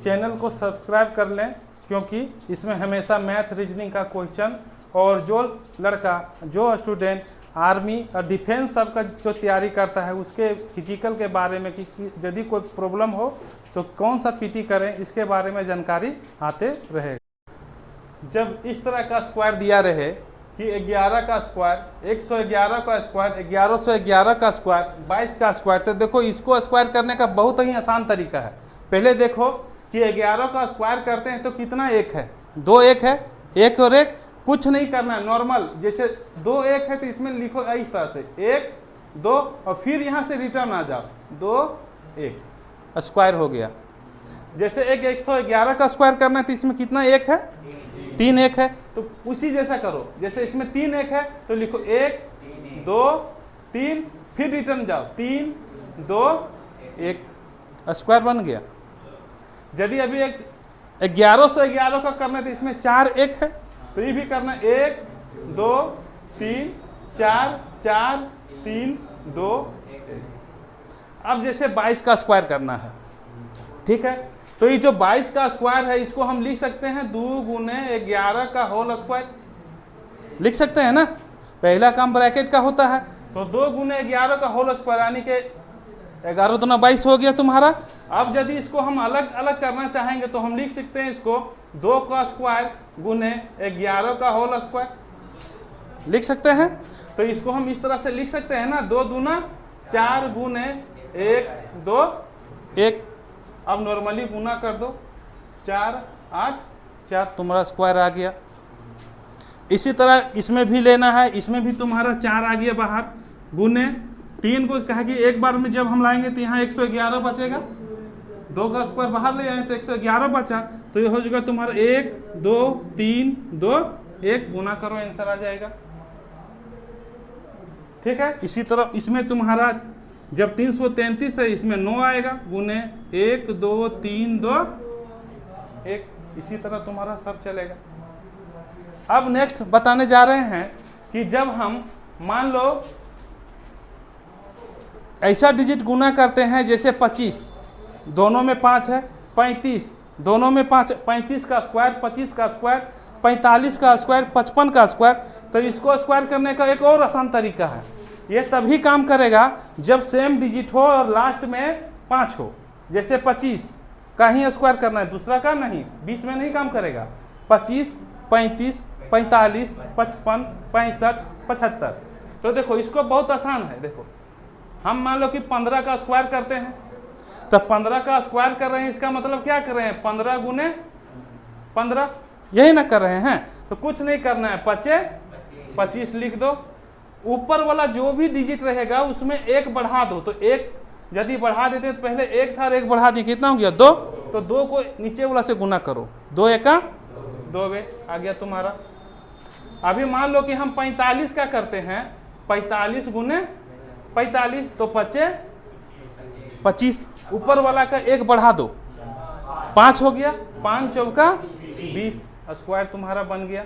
Channel को subscribe कर लें, क्योंकि इसमें हमेशा मैथ रीजनिंग का क्वेश्चन और जो लड़का जो स्टूडेंट आर्मी और डिफेंस सब का जो तैयारी करता है उसके फिजिकल के बारे में कि यदि कोई प्रॉब्लम हो तो कौन सा पीटी करें, इसके बारे में जानकारी आते रहे। जब इस तरह का स्क्वायर दिया रहे कि 11 का स्क्वायर, 111 का स्क्वायर, 1111 का स्क्वायर, 22 का स्क्वायर, तो देखो इसको स्क्वायर करने का बहुत ही आसान तरीका है। पहले देखो कि 11 का स्क्वायर करते हैं तो कितना एक है, 2 एक है, एक और एक, कुछ नहीं करना है, नॉर्मल जैसे 2 एक है तो इसमें लिखो इस तरह से 1 2 और फिर यहाँ से रिटर्न आ जाओ 2 1, स्क्वायर हो गया। जैसे एक 111 का स्क्वायर करना है तो इसमें कितना एक है, 3 एक है, तो उसी जैसा करो। जैसे इसमें 3 एक है तो लिखो 1 2 3, फिर रिटर्न जाओ 3 2 1, स्क्वायर बन गया। यदि अभी एक 1111 का करना है तो इसमें 4 एक है, तो ये भी करना 1 2 3 4 4 3 2 1। अब जैसे 22 का स्क्वायर करना है, ठीक है, तो ये जो 22 का स्क्वायर है इसको हम लिख सकते हैं 2 गुने 11 का होल स्क्वायर, लिख सकते हैं ना। पहला काम ब्रैकेट का होता है, तो 2 गुने 11 का होल स्क्वायर यानी कि 11 दूना 22 हो गया तुम्हारा। अब यदि इसको हम अलग अलग करना चाहेंगे तो हम लिख सकते हैं इसको 2 का स्क्वायर गुने 11 का होल स्क्वायर, लिख सकते हैं। तो इसको हम इस तरह से लिख सकते हैं ना, 2 दूना 4 गुने 1 2 1। अब नॉर्मली गुना कर दो, 4 8 4, तुम्हारा स्क्वायर आ गया। इसी तरह इसमें भी लेना है, इसमें भी तुम्हारा 4 आ गया बाहर, गुने 3 को कहा कि एक बार में जब हम लाएंगे तो यहाँ 111 बचेगा, 2 का स्क्वायर बाहर ले आए तो 111 बचा, तो ये हो जाएगा तुम्हारा 1 2 3 2 1, गुना करो आंसर आ जाएगा, ठीक है। इसी तरह इसमें तुम्हारा जब 333 है इसमें 9 आएगा, गुने 1 2 3 2 1, इसी तरह तुम्हारा सब चलेगा। अब नेक्स्ट बताने जा रहे हैं कि जब हम मान लो ऐसा डिजिट गुना करते हैं जैसे 25, दोनों में 5 है, 35 दोनों में 5, 35 का स्क्वायर, 25 का स्क्वायर, 45 का स्क्वायर, 55 का स्क्वायर, तो इसको स्क्वायर करने का एक और आसान तरीका है। ये तभी काम करेगा जब सेम डिजिट हो और लास्ट में 5 हो। जैसे 25 का ही स्क्वायर करना है, दूसरा का नहीं, 20 में नहीं काम करेगा। 25 35 45 55 65 75, तो देखो इसको बहुत आसान है। देखो हम मान लो कि 15 का स्क्वायर करते हैं, तो 15 का स्क्वायर कर रहे हैं, इसका मतलब क्या कर रहे हैं, 15 गुने 15, यही ना कर रहे हैं। तो कुछ नहीं करना है, 25 लिख दो, ऊपर वाला जो भी डिजिट रहेगा उसमें 1 बढ़ा दो। तो 1 यदि बढ़ा देते तो पहले 1 था, 1 बढ़ा दिए, कितना हो गया 2, तो 2 को नीचे वाला से गुना करो, 2 एका 2 वे आ गया तुम्हारा। अभी मान लो कि हम 45 का करते हैं, 45 गुने 45, तो 25, ऊपर वाला का 1 बढ़ा दो, 5 हो गया, 5 चौका 20, स्क्वायर तुम्हारा बन गया।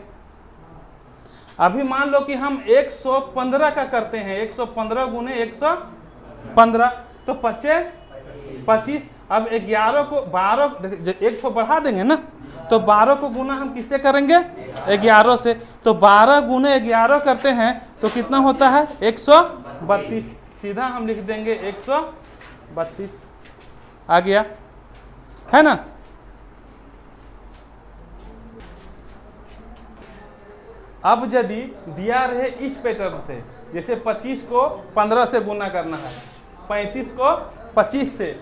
अभी मान लो कि हम 115 का करते हैं, 115 गुने 115, तो 25। अब 11 को 12, एक ठो बढ़ा देंगे ना, तो 12 को गुना हम किससे करेंगे, 11 से, तो 12 गुने 11 करते हैं तो कितना होता है 132, सीधा हम लिख देंगे 132, आ गया है ना। अब यदि दिया रहे इस पैटर्न से, जैसे 25 को 15 से गुना करना है, 35 को 25 से,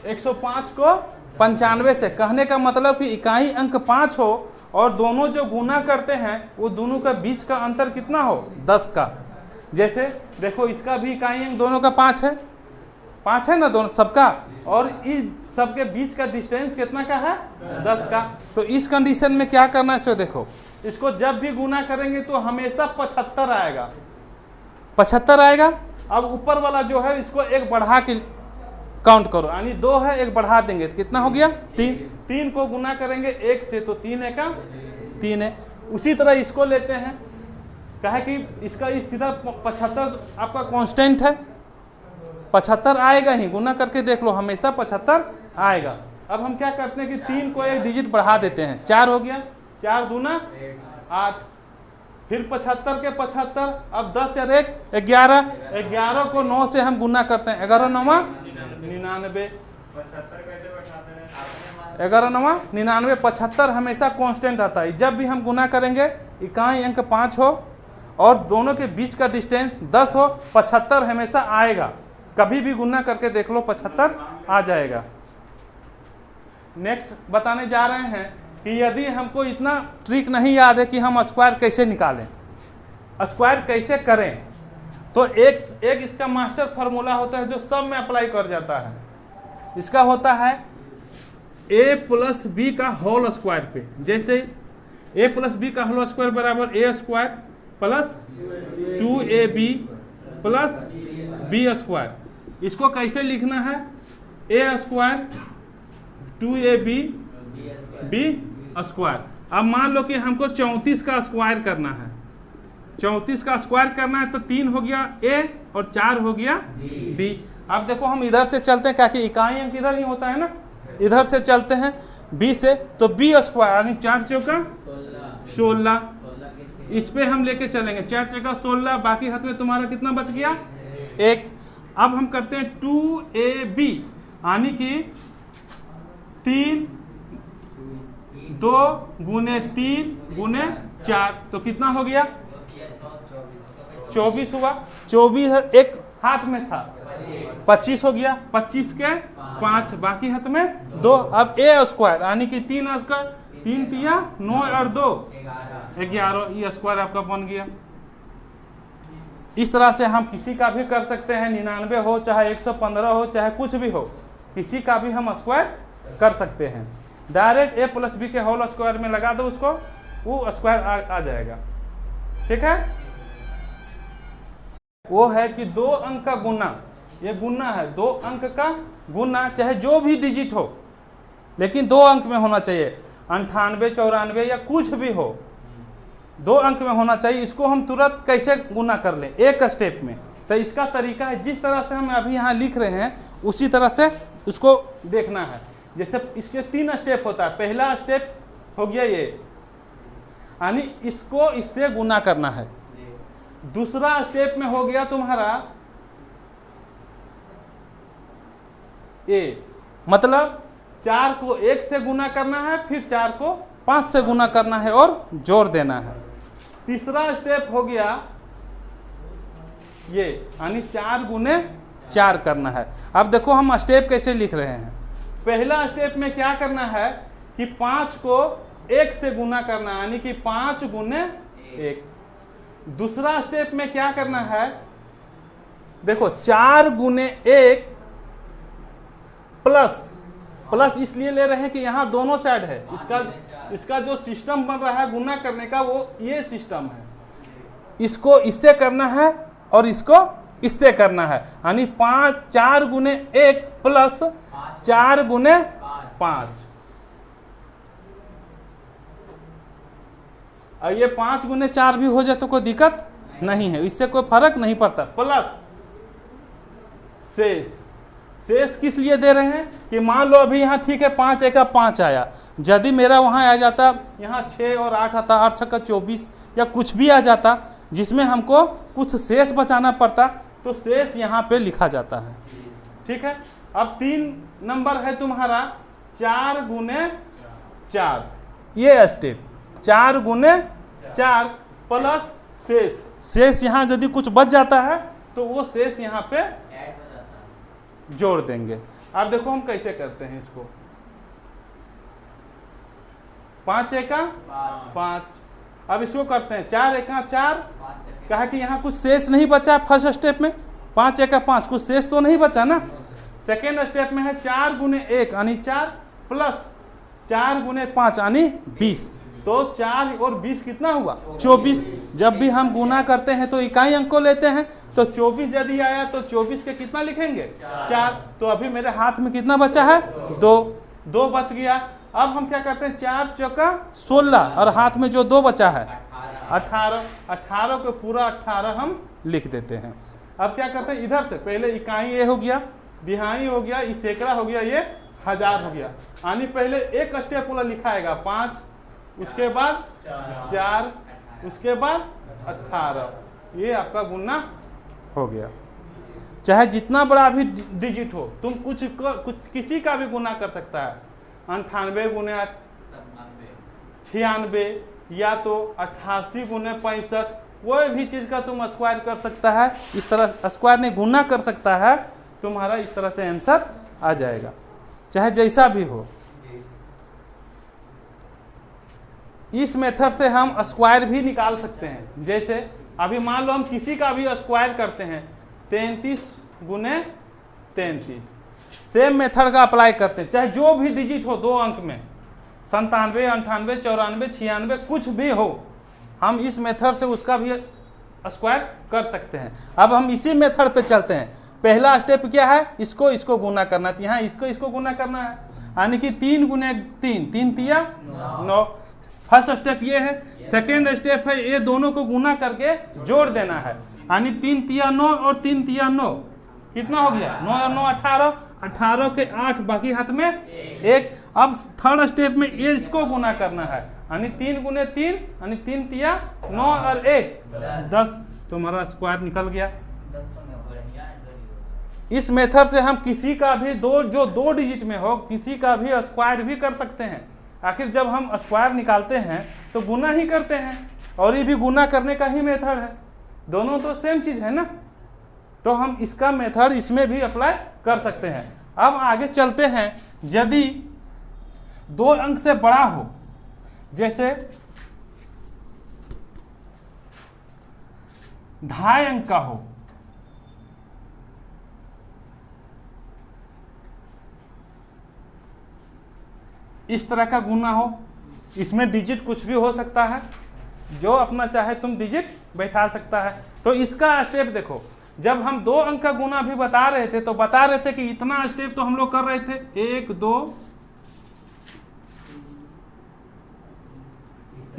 105 को 95 से, कहने का मतलब कि इकाई अंक 5 हो और दोनों जो गुना करते हैं वो दोनों का बीच का अंतर कितना हो, 10 का। जैसे देखो इसका भी इकाई अंक दोनों का 5 है, 5 है ना दोनों सबका, और इस सबके बीच का डिस्टेंस कितना का है, 10 का। तो इस कंडीशन में क्या करना है, सो देखो इसको जब भी गुना करेंगे तो हमेशा 75 आएगा, 75 आएगा। अब ऊपर वाला जो है इसको 1 बढ़ा के काउंट करो, यानी 2 है, 1 बढ़ा देंगे तो कितना हो गया 3। 3 को गुना करेंगे 1 से तो 3 एका 3 है। उसी तरह इसको लेते हैं, कहे कि इसका इस सीधा 75 आपका कांस्टेंट है, 75 आएगा ही, गुना करके देख लो हमेशा 75 आएगा। अब हम क्या करते हैं कि 3 को एक डिजिट बढ़ा देते हैं, 4 हो गया, 4 दूना 8, फिर 75 के 75, अब 10 और 1 11, 11 को 9 से हम गुना करते हैं, 11 9 99, 11 9 99, 75 हमेशा कांस्टेंट आता है। जब भी हम गुना करेंगे इकाई अंक 5 हो और दोनों के बीच का डिस्टेंस 10 हो, 75 हमेशा आएगा। कभी भी गुना करके देख लो, 75 आ जाएगा। नेक्स्ट बताने जा रहे हैं कि यदि हमको इतना ट्रिक नहीं याद है कि हम स्क्वायर कैसे निकालें, स्क्वायर कैसे करें, तो एक इसका मास्टर फार्मूला होता है जो सब में अप्लाई कर जाता है। इसका होता है a प्लस बी का होल स्क्वायर पे। जैसे a प्लस बी का होल स्क्वायर बराबर a square plus 2ab plus B square. इसको कैसे लिखना है, a square 2ab B square. अब मान लो कि हमको 34 का स्क्वायर करना है, 34 का स्क्वायर करना है, तो 3 हो गया a और 4 हो गया b। अब देखो हम इधर से चलते हैं, क्या कि इकाई अंक इधर ही होता है ना, इधर से चलते हैं b से, तो b स्क्वायर यानी 4 चौका 16, इस पे हम लेके चलेंगे, 4 चौका 16, बाकी हाथ में तुम्हारा कितना बच गया 1। अब हम करते हैं 2ab यानी कि 3 2 गुने 3 गुने 4, तो कितना हो गया 24 हुआ। 24 एक हाथ में था, 25 हो गया, 25 के 5, बाकी हाथ में 2। अब a स्क्वायर यानी कि 3 स्क्वायर, 3 तिया 9 और 2 11, ये स्क्वायर आपका बन गया। इस तरह से हम किसी का भी कर सकते हैं, 99 हो चाहे 115 हो चाहे कुछ भी हो, किसी का भी हम स्क्वायर कर सकते हैं। डायरेक्ट a प्लस बी के होल स्क्वायर में लगा दो उसको, वो स्क्वायर आ जाएगा। ठीक है, वो है कि 2 अंक का गुना, ये गुना है 2 अंक का गुना, चाहे जो भी डिजिट हो लेकिन 2 अंक में होना चाहिए, 98 94 या कुछ भी हो, 2 अंक में होना चाहिए। इसको हम तुरंत कैसे गुना कर लें, एक स्टेप में, तो इसका तरीका है जिस तरह से हम अभी यहाँ लिख रहे हैं उसी तरह से उसको देखना है। जैसे इसके 3 स्टेप होता है, पहला स्टेप हो गया ये, यानी इसको इससे गुना करना है। दूसरा स्टेप में हो गया तुम्हारा ए, मतलब 4 को 1 से गुना करना है, फिर 4 को 5 से गुना करना है और जोड़ देना है। तीसरा स्टेप हो गया ये, यानी 4 गुने 4 करना है। अब देखो हम स्टेप कैसे लिख रहे हैं। पहला स्टेप में क्या करना है कि 5 को 1 से गुना करना है, यानी कि 5 गुने 1। दूसरा स्टेप में क्या करना है, देखो 4 गुने 1 प्लस इसलिए ले रहे हैं कि यहाँ दोनों साइड है, इसका जो सिस्टम बन रहा है गुना करने का, वो ये सिस्टम है। इसको इससे करना है और इसको इससे करना है, यानी 4 गुने 1 प्लस 4 गुने 5। और ये 5 गुने 4 भी हो जाए तो कोई दिक्कत नहीं है, इससे कोई फर्क नहीं पड़ता। प्लस शेष किस लिए दे रहे हैं कि मान लो अभी यहाँ ठीक है 5 1 का 5 आया, यदि मेरा वहाँ आ जाता यहाँ 6 और 8 आता, 8 6 का 24 या कुछ भी आ जाता जिसमें हमको कुछ शेष बचाना पड़ता, तो शेष यहाँ पे लिखा जाता है। ठीक है, अब 3 नंबर है तुम्हारा 4 गुने 4, ये स्टेप 4 गुने 4 प्लस शेष यहाँ यदि कुछ बच जाता है तो वो शेष यहाँ पे जोड़ देंगे। अब देखो हम कैसे करते हैं इसको, 5 1 का 5। अब इसको करते हैं 4 1 का 4, कहा कि यहाँ कुछ शेष नहीं बचा फर्स्ट स्टेप में, 5 1 का 5, कुछ शेष तो नहीं बचा ना। सेकेंड स्टेप में है 4 गुने 1 यानी 4 प्लस 4 गुने 5 यानी 20, तो 4 और 20 कितना हुआ 24। जब भी हम गुना करते हैं तो इकाई अंक को लेते हैं, तो 24 यदि आया तो 24 के कितना लिखेंगे 4, तो अभी मेरे हाथ में कितना बचा है 2 बच गया। अब हम क्या करते हैं 4 चौका 16 और हाथ में जो 2 बचा है 18 को पूरा 18 हम लिख देते हैं। अब क्या करते हैं इधर से पहले इकाई ये हो गया, दिहाई हो गया, इस सैकड़ा हो गया, ये 1000 हो गया। यानी पहले एक स्टेप वाला लिखाएगा 5, उसके बाद 4, उसके बाद 18, ये आपका गुना हो गया। चाहे जितना बड़ा भी डिजिट हो, तुम कुछ किसी का भी गुना कर सकता है। 98 गुने 96 या तो 88 गुने 65, कोई भी चीज का तुम स्क्वायर कर सकता है। इस तरह स्क्वायर नहीं, गुना कर सकता है, तुम्हारा इस तरह से आंसर आ जाएगा, चाहे जैसा भी हो। इस मेथड से हम स्क्वायर भी निकाल सकते हैं। जैसे अभी मान लो हम किसी का भी स्क्वायर करते हैं, 33 गुने 33, सेम मेथड का अप्लाई करते हैं, चाहे जो भी डिजिट हो 2 अंक में, 97, 98, 94, 96, कुछ भी हो, हम इस मेथड से उसका भी स्क्वायर कर सकते हैं। अब हम इसी मेथड पे चलते हैं। पहला स्टेप क्या है, इसको गुना करना है, यहाँ इसको गुना करना है, यानी कि 3 गुने 3, 3 तिया 9। फर्स्ट स्टेप ये है। सेकेंड स्टेप है ये दोनों को गुना करके जोड़ देना है, यानी 3 तिया 9 और 3 तिया 9, कितना हो गया, 9 और 9 18, 18 के 8, बाकी हाथ में 1। अब थर्ड स्टेप में ये इसको गुना करना है, यानी 3 गुने 3, यानी 3 तिया 9 और 1 10, तुम्हारा स्क्वायर निकल गया। इस मेथड से हम किसी का भी जो दो डिजिट में हो, किसी का भी स्क्वायर भी कर सकते हैं। आखिर जब हम स्क्वायर निकालते हैं तो गुना ही करते हैं, और ये भी गुना करने का ही मेथड है, दोनों तो सेम चीज है ना, तो हम इसका मेथड इसमें भी अप्लाई कर सकते हैं। अब आगे चलते हैं। यदि 2 अंक से बड़ा हो, जैसे 2.5 अंक का हो, इस तरह का गुना हो, इसमें डिजिट कुछ भी हो सकता है, जो अपना चाहे तुम डिजिट बैठा सकता है। तो इसका स्टेप देखो, जब हम 2 अंक का गुना भी बता रहे थे तो बता रहे थे कि इतना स्टेप तो हम लोग कर रहे थे, 1 2,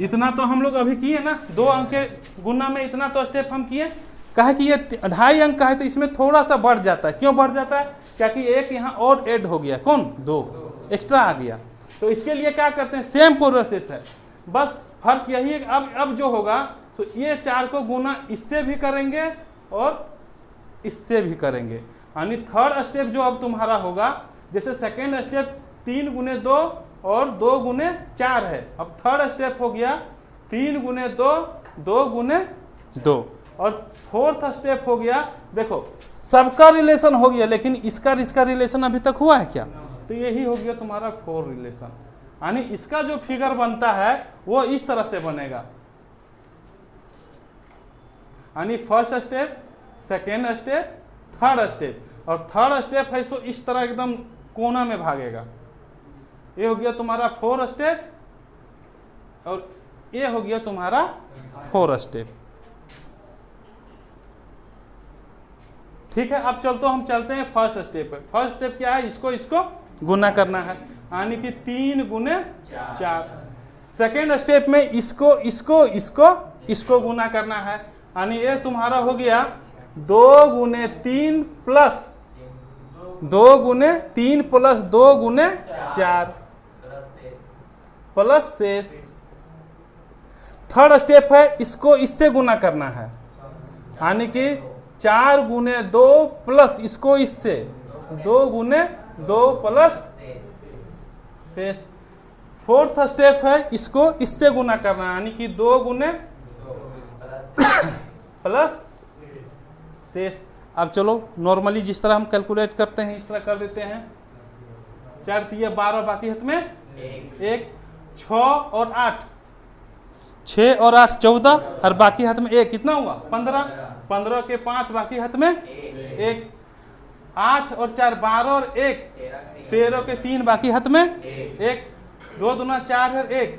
इतना तो हम लोग अभी किए ना, 2 अंक के गुना में इतना तो स्टेप हम किए। कहा कि ये 2.5 अंक का है तो इसमें थोड़ा सा बढ़ जाता है। क्यों बढ़ जाता है, क्योंकि एक यहाँ और ऐड हो गया, कौन 2 एक्स्ट्रा आ गया। तो इसके लिए क्या करते हैं, सेम प्रोसेस है, बस फर्क यही है। अब जो होगा तो ये 4 को गुना इससे भी करेंगे और इससे भी करेंगे, यानी थर्ड स्टेप जो अब तुम्हारा होगा, जैसे सेकेंड स्टेप 3 गुने 2 और 2 गुने 4 है, अब थर्ड स्टेप हो गया 3 गुने 2, 2 गुने 2, और फोर्थ स्टेप हो गया, देखो सबका रिलेशन हो गया, लेकिन इसका रिलेशन अभी तक हुआ है क्या, तो यही हो गया तुम्हारा 4 रिलेशन। यानी इसका जो फिगर बनता है वो इस तरह से बनेगा, यानी first step, second step, third step, और थर्ड स्टेप है सो इस तरह एकदम कोना में भागेगा। ये हो गया तुम्हारा 4 स्टेप, और ये हो गया तुम्हारा 4 स्टेप। ठीक है, अब हम चलते हैं फर्स्ट स्टेप पे। फर्स्ट स्टेप क्या है, इसको गुना करना है, यानी कि 3 गुने 4। सेकेंड स्टेप में इसको गुना करना है, यानी ये तुम्हारा हो गया 2 गुने 3 प्लस 2 गुने 3 प्लस 2 गुने 4 प्लस शेष। थर्ड स्टेप है, इसको इससे गुना करना है, यानी कि 4 गुने 2 प्लस इसको इससे 2 गुने 2 प्लस शेष। फोर्थ स्टेप है, इसको इससे गुना करना है, यानी कि 2 गुने प्लस शेष। अब चलो नॉर्मली जिस तरह हम कैलकुलेट करते हैं इस तरह कर देते हैं। 4 तिया 12, बाकी हाथ में 1, 6 और 8, 6 और 8 14, और बाकी हाथ में 1, कितना हुआ 15, 15 के 5, बाकी हाथ में 1, 8 और 4 12 और 1 13 के 3, बाकी हाथ में 1, 2 दूना 4 और 1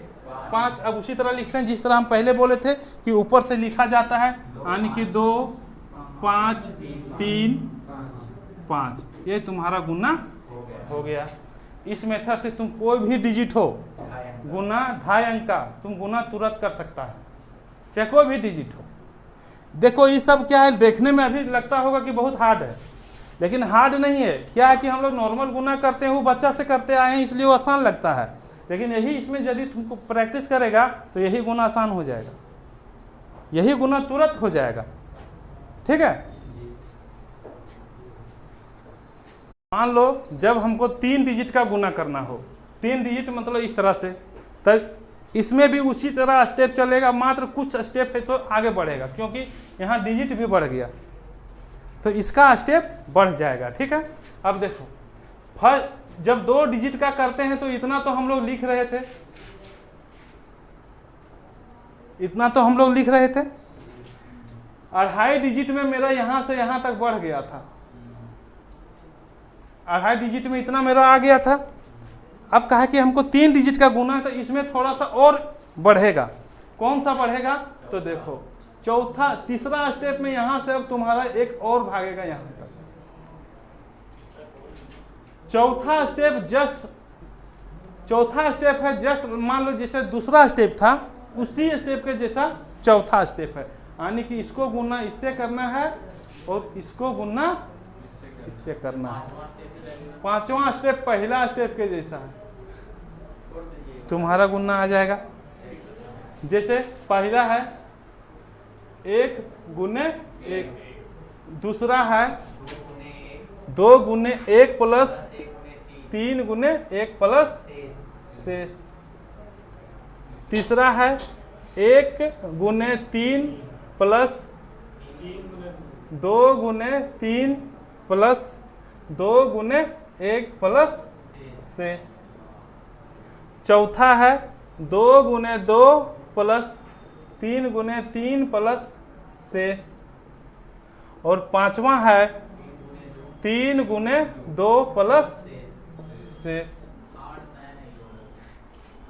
5। अब उसी तरह लिखते हैं जिस तरह हम पहले बोले थे कि ऊपर से लिखा जाता है, यानी कि 2 5 3 5, ये तुम्हारा गुना हो गया। इस मेथड से तुम कोई भी डिजिट हो गुना 2.5 अंक का तुम गुना तुरंत कर सकता है, क्या कोई भी डिजिट हो। देखो ये सब क्या है, देखने में अभी लगता होगा कि बहुत हार्ड है, लेकिन हार्ड नहीं है। क्या है कि हम लोग नॉर्मल गुना करते हैं, वो बच्चा से करते आए हैं, इसलिए वो आसान लगता है। लेकिन यही इसमें यदि तुमको प्रैक्टिस करेगा तो यही गुना आसान हो जाएगा, यही गुना तुरंत हो जाएगा। ठीक है, मान लो जब हमको 3 डिजिट का गुना करना हो, 3 डिजिट मतलब इस तरह से, तो इसमें भी उसी तरह स्टेप चलेगा, मात्र कुछ स्टेप है तो आगे बढ़ेगा, क्योंकि यहाँ डिजिट भी बढ़ गया तो इसका स्टेप बढ़ जाएगा। ठीक है, अब देखो फर्स्ट जब 2 डिजिट का करते हैं तो इतना तो हम लोग लिख रहे थे, इतना तो हम लोग लिख रहे थे। 2.5 डिजिट में मेरा यहां से यहां तक बढ़ गया था, 2.5 डिजिट में इतना मेरा आ गया था। अब कहा कि हमको 3 डिजिट का गुना है तो इसमें थोड़ा सा और बढ़ेगा। कौन सा बढ़ेगा? तो देखो तीसरा स्टेप में यहां से अब तुम्हारा एक और भागेगा यहां तक। चौथा स्टेप है जस्ट मान लो जैसे दूसरा स्टेप था उसी स्टेप के जैसा चौथा स्टेप है, यानी कि इसको गुना इससे करना है और इसको गुना इससे करना है। 5वां स्टेप पहला स्टेप के जैसा है, तुम्हारा गुना आ जाएगा। जैसे पहला है 1 गुने 1, दूसरा है 2 गुने 1 प्लस 3 गुने 1 प्लस शेष, तीसरा है 1 गुने 3 प्लस 2 गुने 3 प्लस 2 गुने 1 प्लस शेष, चौथा है 2 गुने 2 प्लस 3 गुने 3 प्लस शेष, और 5वां है 3 गुने 2 प्लस शेष।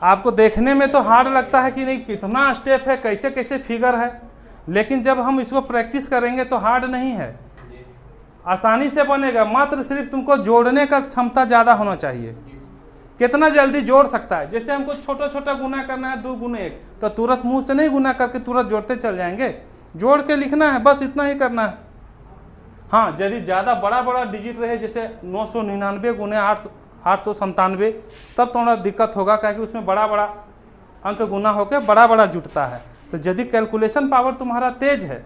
आपको देखने में तो हार्ड लगता है कि नहीं कितना स्टेप है, कैसे कैसे फिगर है, लेकिन जब हम इसको प्रैक्टिस करेंगे तो हार्ड नहीं है, आसानी से बनेगा। मात्र सिर्फ तुमको जोड़ने का क्षमता ज़्यादा होना चाहिए, कितना जल्दी जोड़ सकता है। जैसे हमको छोटा छोटा गुना करना है 2 गुने 1, तो तुरंत मुंह से नहीं गुना करके तुरंत जोड़ते चल जाएंगे, जोड़ के लिखना है, बस इतना ही करना है। हाँ, यदि ज़्यादा बड़ा डिजिट रहे जैसे 999 गुने 897, तब थोड़ा दिक्कत होगा, क्योंकि उसमें बड़ा अंक गुना होकर बड़ा जुटता है। तो यदि कैलकुलेशन पावर तुम्हारा तेज है,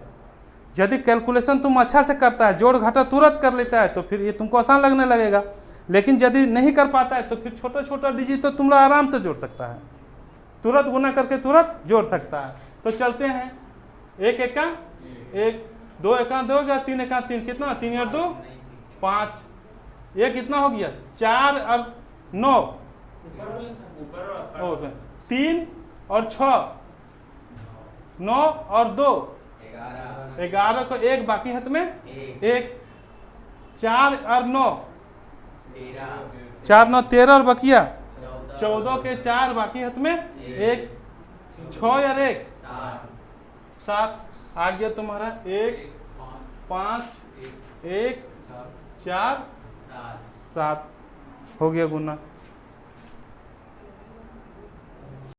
यदि कैलकुलेशन तुम अच्छा से करता है, जोड़ घटा तुरंत कर लेता है, तो फिर ये तुमको आसान लगने लगेगा। लेकिन यदि नहीं कर पाता है तो फिर छोटा डिजिट तो तुम आराम से जोड़ सकता है, तुरंत गुना करके तुरंत जोड़ सकता है। तो चलते हैं, 1 एका 1, 2 एका 2, 3 एका 3, कितना 3 और 2 5, ये कितना हो गया 4 और 9, 3 और 6 9 और 2 11 को 1 बाकी हाथ में 1, 4 और 9 4 9 13 और बकिया 14 के 4 बाकी हाथ में 1, 6 और 1 7 आ गया तुम्हारा 1 5 1 4 7 हो गया गुना।